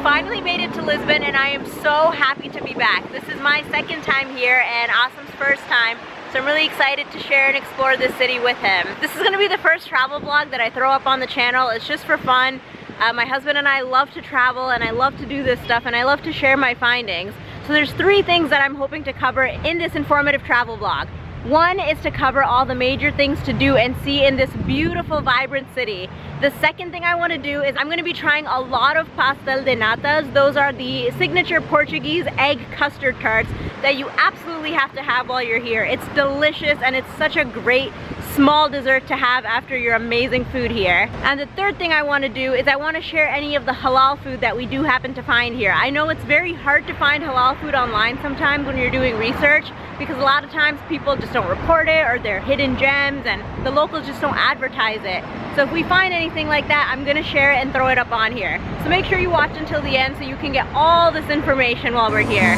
finally made it to Lisbon and I am so happy to be back. This is my second time here and Asim's first time, so I'm really excited to share and explore this city with him. This is gonna be the first travel vlog that I throw up on the channel. It's just for fun. My husband and I love to travel and I love to do this stuff and I love to share my findings. So there's three things that I'm hoping to cover in this informative travel vlog. One is to cover all the major things to do and see in this beautiful, vibrant city. The second thing I want to do is I'm going to be trying a lot of pastel de natas. Those are the signature Portuguese egg custard tarts that you absolutely have to have while you're here. It's delicious and it's such a great small dessert to have after your amazing food here. And the third thing I want to do is I want to share any of the halal food that we do happen to find here. I know it's very hard to find halal food online sometimes when you're doing research, because a lot of times people just don't report it or they're hidden gems and the locals just don't advertise it. So if we find anything like that, I'm gonna share it and throw it up on here. So make sure you watch until the end so you can get all this information while we're here.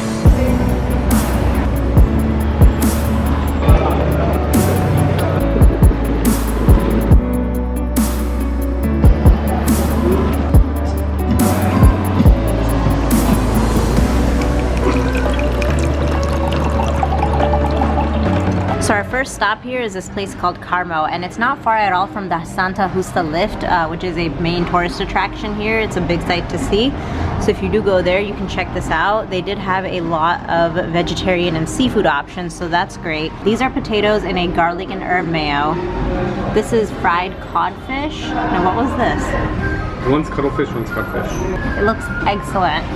So our first stop here is this place called Carmo, and it's not far at all from the Santa Justa lift, which is a main tourist attraction here. It's a big sight to see. So if you do go there, you can check this out. They did have a lot of vegetarian and seafood options, so that's great. These are potatoes in a garlic and herb mayo. This is fried codfish. Now what was this? One's cuttlefish, one's codfish. It looks excellent.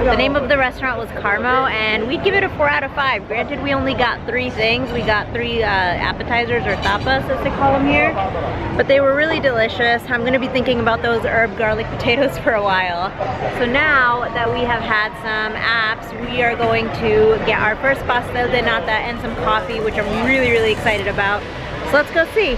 The name of the restaurant was Carmo, and we'd give it a 4 out of 5. Granted, we only got 3 things. We got 3 appetizers, or tapas as they call them here. But they were really delicious. I'm gonna be thinking about those herb garlic potatoes for a while. So now that we have had some apps, we are going to get our first pastel de nata and some coffee, which I'm really, really excited about. So let's go see.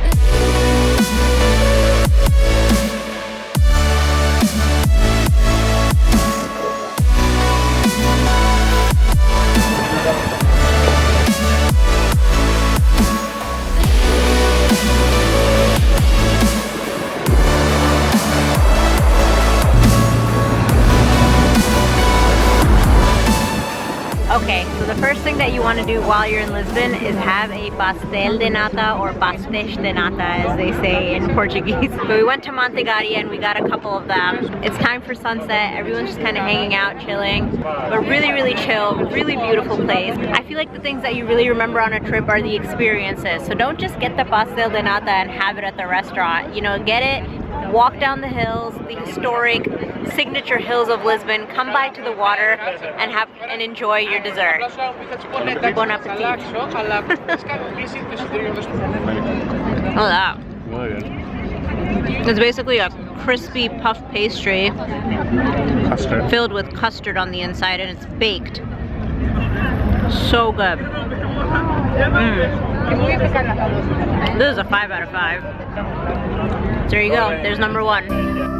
Okay, so the first thing that you want to do while you're in Lisbon is have a pastel de nata, or pastéis de nata as they say in Portuguese. But we went to Montegari and we got a couple of them. It's time for sunset. Everyone's just kind of hanging out, chilling, but really, really chill, really beautiful place. I feel like the things that you really remember on a trip are the experiences. So don't just get the pastel de nata and have it at the restaurant. You know, get it, walk down the hills, the historic signature hills of Lisbon, come by to the water and enjoy your dessert. Bon appetit. Hola. It's basically a crispy puff pastry filled with custard on the inside, and it's baked. So good. This is a 5 out of 5. There you go. There's number 1.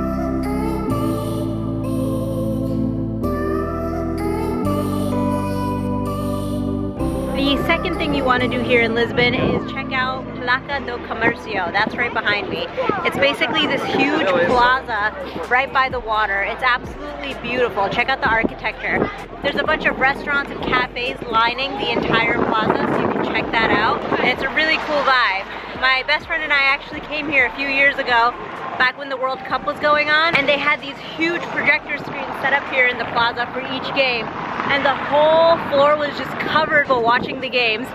The second thing you want to do here in Lisbon is check out Placa do Comercio. That's right behind me. It's basically this huge plaza right by the water. It's absolutely beautiful. Check out the architecture. There's a bunch of restaurants and cafes lining the entire plaza, so you can check that out. And it's a really cool vibe. My best friend and I actually came here a few years ago, back when the World Cup was going on, and they had these huge projector screens set up here in the plaza for each game, and the whole floor was just covered while watching the games.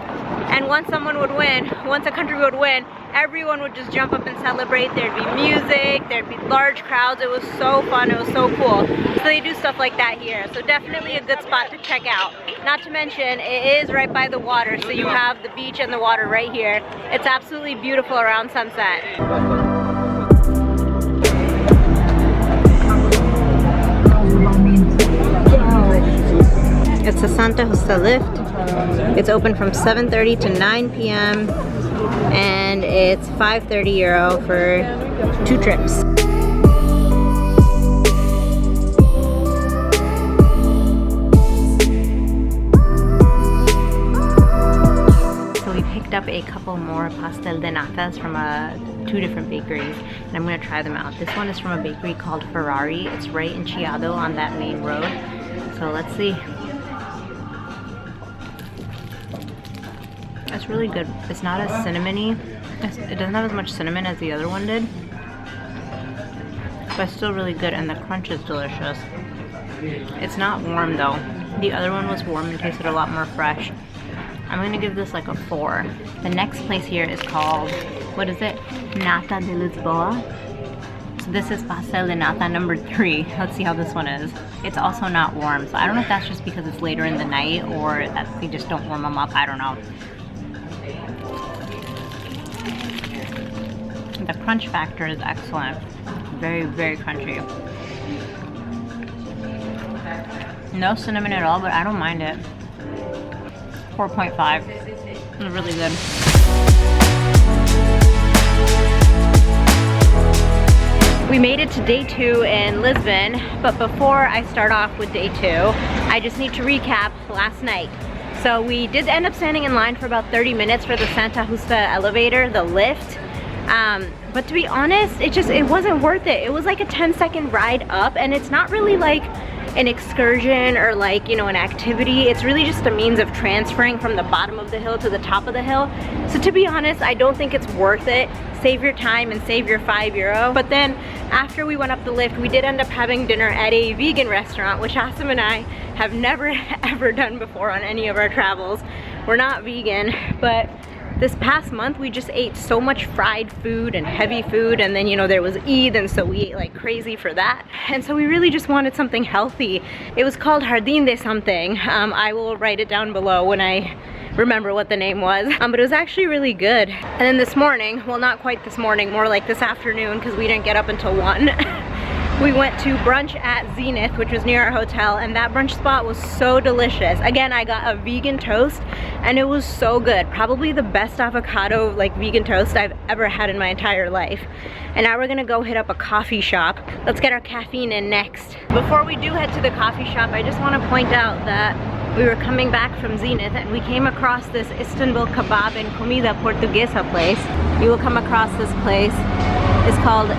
And once someone would win, once a country would win, everyone would just jump up and celebrate. There'd be music, there'd be large crowds. It was so fun, it was so cool. So they do stuff like that here. So definitely a good spot to check out. Not to mention, it is right by the water, so you have the beach and the water right here. It's absolutely beautiful around sunset. It's the Santa Justa lift. It's open from 7:30 to 9 p.m. and it's €530 for 2 trips. So we picked up a couple more pastel de natas from a two different bakeries, and I'm gonna try them out. This one is from a bakery called Ferrari. It's right in Chiado on that main road. So let's see. It's really good. It's not as cinnamony. It doesn't have as much cinnamon as the other one did, but it's still really good, and the crunch is delicious. It's not warm though. The other one was warm and tasted a lot more fresh. I'm gonna give this like a 4. The next place here is called, what is it? Nata de Lisboa. So this is pastel de nata number 3. Let's see how this one is. It's also not warm, so I don't know if that's just because it's later in the night or that they just don't warm them up. I don't know. The crunch factor is excellent. Very, very crunchy. No cinnamon at all, but I don't mind it. 4.5. It's really good. We made it to day 2 in Lisbon, but before I start off with day 2, I just need to recap last night. So we did end up standing in line for about 30 minutes for the Santa Justa elevator, the lift. But to be honest, it wasn't worth it. It was like a 10-second ride up, and it's not really like an excursion or like, you know, an activity. It's really just a means of transferring from the bottom of the hill to the top of the hill. So to be honest, I don't think it's worth it. Save your time and save your €5. But then after we went up the lift, we did end up having dinner at a vegan restaurant, which Asim and I have never ever done before on any of our travels. We're not vegan, but this past month we just ate so much fried food and heavy food, and then, you know, there was Eid, and so we ate like crazy for that, and so we really just wanted something healthy. It was called Jardín de something. I will write it down below when I remember what the name was, but it was actually really good. And then this morning, well, not quite this morning, more like this afternoon, because we didn't get up until 1. We went to brunch at Zenith, which was near our hotel, and that brunch spot was so delicious. Again, I got a vegan toast, and it was so good. Probably the best avocado, like, vegan toast I've ever had in my entire life. And now we're gonna go hit up a coffee shop. Let's get our caffeine in next. Before we do head to the coffee shop, I just wanna point out that we were coming back from Zenith, and we came across this Istanbul kebab and comida portuguesa place. You will come across this place. It's called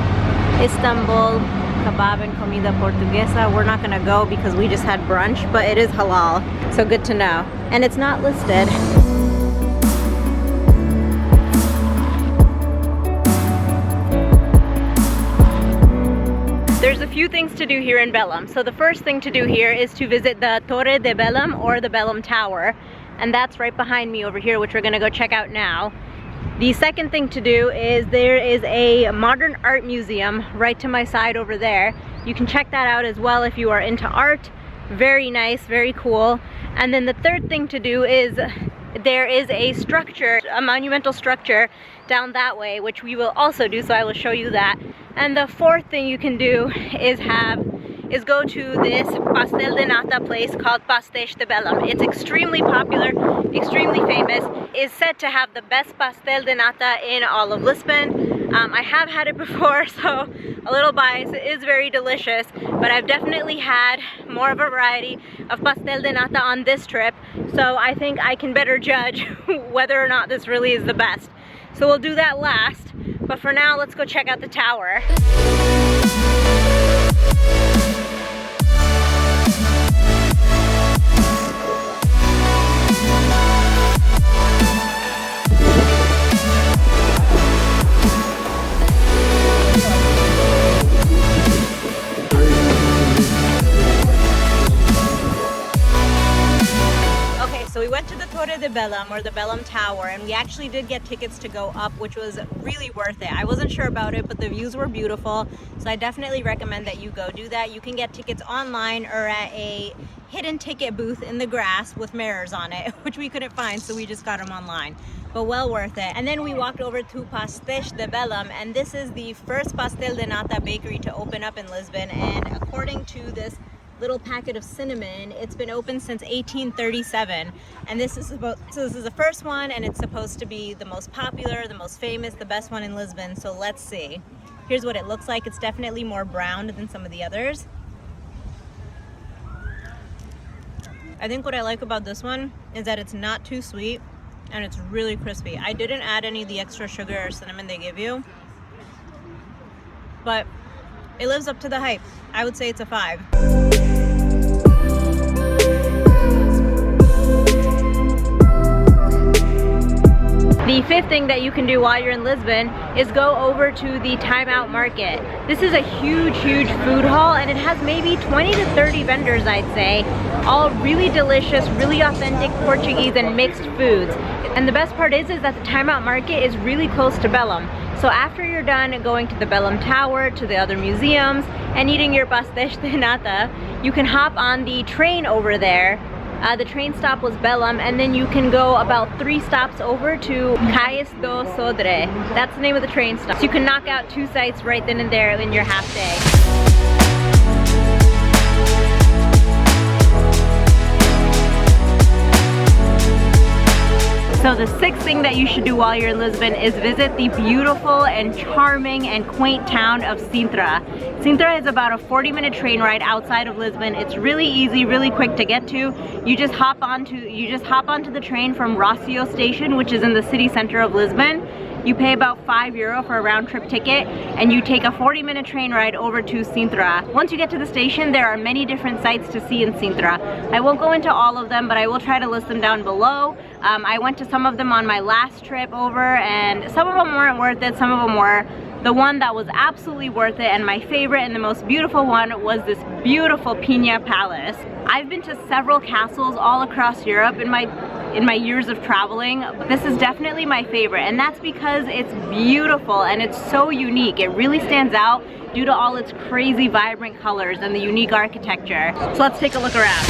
Istanbul Kebab and Comida Portuguesa. We're not gonna go because we just had brunch, but it is halal, so good to know. And it's not listed. There's a few things to do here in Belém. So the first thing to do here is to visit the Torre de Belém, or the Belém Tower, and that's right behind me over here, which we're gonna go check out now. The second thing to do is there is a modern art museum right to my side over there. You can check that out as well if you are into art. Very nice, very cool. And then the third thing to do is there is a structure, a monumental structure down that way, which we will also do, so I will show you that. And the fourth thing you can do is go to this pastel de nata place called Pastéis de Belém. It's extremely popular, extremely famous. It's said to have the best pastel de nata in all of Lisbon. I have had it before, so a little biased. It is very delicious, but I've definitely had more of a variety of pastel de nata on this trip, so I think I can better judge whether or not this really is the best. So we'll do that last, but for now, let's go check out the tower. So we went to the Torre de Belém, or the Belém Tower, and we actually did get tickets to go up, which was really worth it. I wasn't sure about it, but the views were beautiful, so I definitely recommend that you go do that. You can get tickets online or at a hidden ticket booth in the grass with mirrors on it, which we couldn't find, so we just got them online. But well worth it. And then we walked over to Pastéis de Belém, and this is the first pastel de nata bakery to open up in Lisbon, and according to this little packet of cinnamon, it's been open since 1837, and this is the first one, and it's supposed to be the most popular, the most famous, the best one in Lisbon. So let's see. Here's what it looks like. It's definitely more browned than some of the others. I think what I like about this one is that it's not too sweet and it's really crispy. I didn't add any of the extra sugar or cinnamon they give you, but it lives up to the hype. I would say it's a 5. The 5th thing that you can do while you're in Lisbon is go over to the Time Out Market. This is a huge food hall, and it has maybe 20 to 30 vendors, I'd say, all really delicious, really authentic Portuguese and mixed foods. And the best part is that the Time Out Market is really close to Belém. So after you're done going to the Belém Tower, to the other museums, and eating your pastéis de nata, you can hop on the train over there. The train stop was Belém, and then you can go about 3 stops over to Cais do Sodré. That's the name of the train stop. So you can knock out 2 sites right then and there in your half day. So the 6th thing that you should do while you're in Lisbon is visit the beautiful and charming and quaint town of Sintra. Sintra is about a 40-minute train ride outside of Lisbon. It's really easy, really quick to get to. You just hop onto the train from Rocio station, which is in the city center of Lisbon. You pay about €5 for a round-trip ticket, and you take a 40-minute train ride over to Sintra. Once you get to the station, there are many different sites to see in Sintra. I won't go into all of them, but I will try to list them down below. I went to some of them on my last trip over, and some of them weren't worth it, some of them were. The one that was absolutely worth it, and my favorite and the most beautiful one, was this beautiful Piña Palace. I've been to several castles all across Europe in my years of traveling. This is definitely my favorite, and that's because it's beautiful and it's so unique. It really stands out due to all its crazy vibrant colors and the unique architecture. So let's take a look around.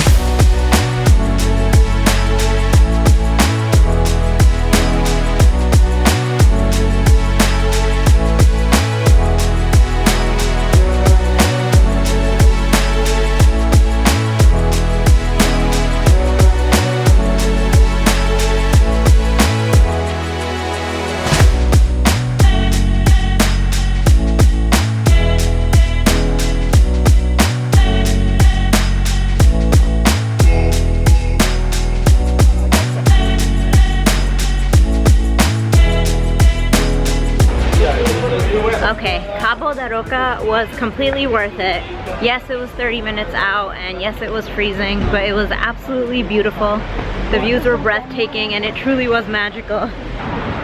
Okay, Cabo da Roca was completely worth it. Yes, it was 30 minutes out, and yes, it was freezing, but it was absolutely beautiful. The views were breathtaking, and it truly was magical.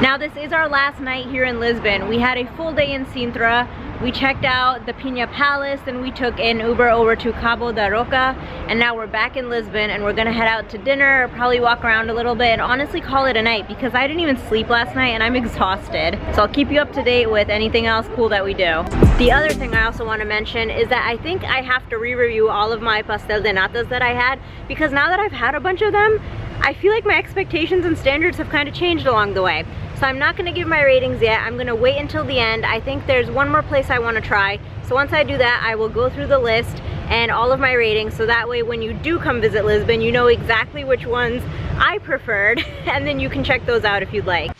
Now, this is our last night here in Lisbon. We had a full day in Sintra. We checked out the Piña Palace, and we took an Uber over to Cabo da Roca, and now we're back in Lisbon, and we're gonna head out to dinner, or probably walk around a little bit, and honestly call it a night, because I didn't even sleep last night, and I'm exhausted. So I'll keep you up to date with anything else cool that we do. The other thing I also want to mention is that I think I have to re-review all of my pastel de natas that I had, because now that I've had a bunch of them, I feel like my expectations and standards have kind of changed along the way. So I'm not gonna give my ratings yet. I'm gonna wait until the end. I think there's one more place I wanna try. So once I do that, I will go through the list and all of my ratings, so that way when you do come visit Lisbon, you know exactly which ones I preferred, and then you can check those out if you'd like.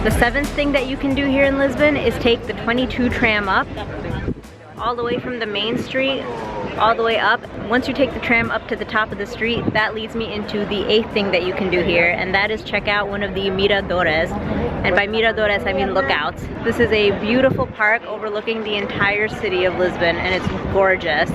The 7th thing that you can do here in Lisbon is take the 22 tram up, all the way from the main street, all the way up. Once you take the tram up to the top of the street, that leads me into the 8th thing that you can do here, and that is check out one of the miradores. And by miradores, I mean lookouts. This is a beautiful park overlooking the entire city of Lisbon, and it's gorgeous.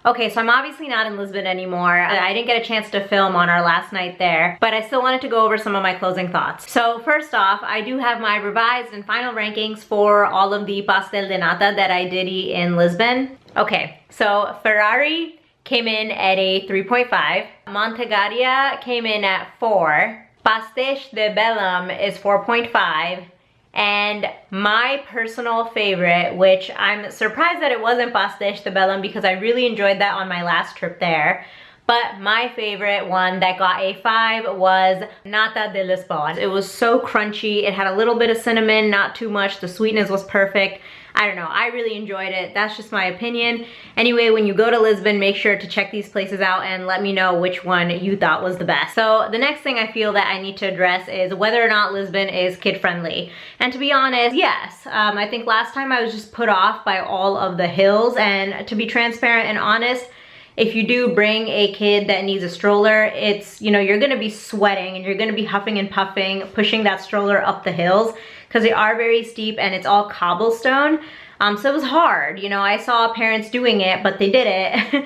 Okay, so I'm obviously not in Lisbon anymore. I didn't get a chance to film on our last night there, but I still wanted to go over some of my closing thoughts. So first off, I do have my revised and final rankings for all of the pastel de nata that I did eat in Lisbon. Okay, so Ferrari came in at a 3.5. Montegaria came in at 4. Pastéis de Belém is 4.5. And my personal favorite, which I'm surprised that it wasn't pastéis de Belém because I really enjoyed that on my last trip there, but my favorite one that got a 5 was Nata de Lisbon. It was so crunchy. It had a little bit of cinnamon, not too much. The sweetness was perfect. I don't know, I really enjoyed it. That's just my opinion. Anyway, when you go to Lisbon, make sure to check these places out and let me know which one you thought was the best. So the next thing I feel that I need to address is whether or not Lisbon is kid-friendly. And to be honest, yes. I think last time I was just put off by all of the hills, and to be transparent and honest, if you do bring a kid that needs a stroller, it's, you know, you're gonna be sweating and you're gonna be huffing and puffing, pushing that stroller up the hills because they are very steep and it's all cobblestone. So it was hard. You know, I saw parents doing it, but they did it.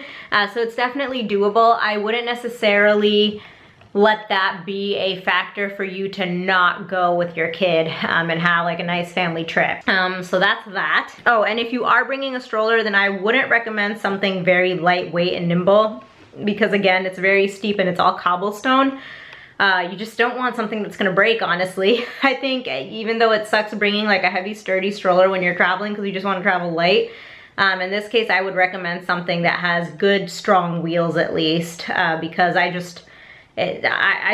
So it's definitely doable. I wouldn't necessarily let that be a factor for you to not go with your kid and have like a nice family trip. So that's that. Oh, and if you are bringing a stroller, then I wouldn't recommend something very lightweight and nimble because again, it's very steep and it's all cobblestone. You just don't want something that's gonna break, honestly. I think even though it sucks bringing like a heavy sturdy stroller when you're traveling because you just wanna travel light, in this case, I would recommend something that has good, strong wheels at least because I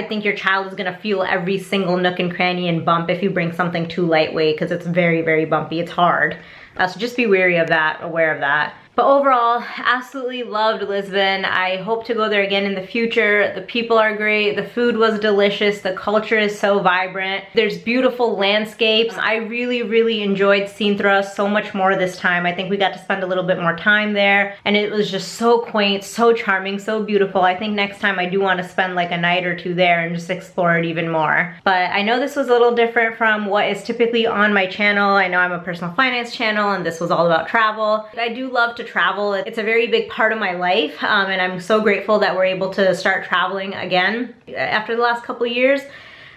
think your child is gonna feel every single nook and cranny and bump if you bring something too lightweight because it's very, very bumpy. It's hard. So just be wary of that, aware of that. But overall, absolutely loved Lisbon. I hope to go there again in the future. The people are great. The food was delicious. The culture is so vibrant. There's beautiful landscapes. I really, really enjoyed Sintra so much more this time. I think we got to spend a little bit more time there and it was just so quaint, so charming, so beautiful. I think next time I do want to spend like a night or two there and just explore it even more. But I know this was a little different from what is typically on my channel. I know I'm a personal finance channel and this was all about travel. I do love to travel. It's a very big part of my life and I'm so grateful that we're able to start traveling again after the last couple of years.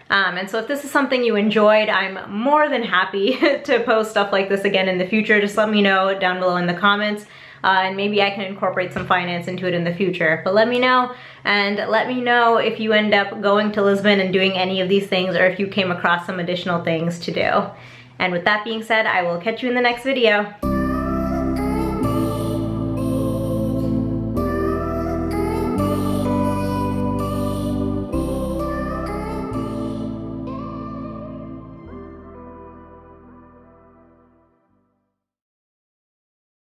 And so if this is something you enjoyed, I'm more than happy to post stuff like this again in the future. Just let me know down below in the comments and maybe I can incorporate some finance into it in the future. But let me know, and let me know if you end up going to Lisbon and doing any of these things or if you came across some additional things to do. And with that being said, I will catch you in the next video.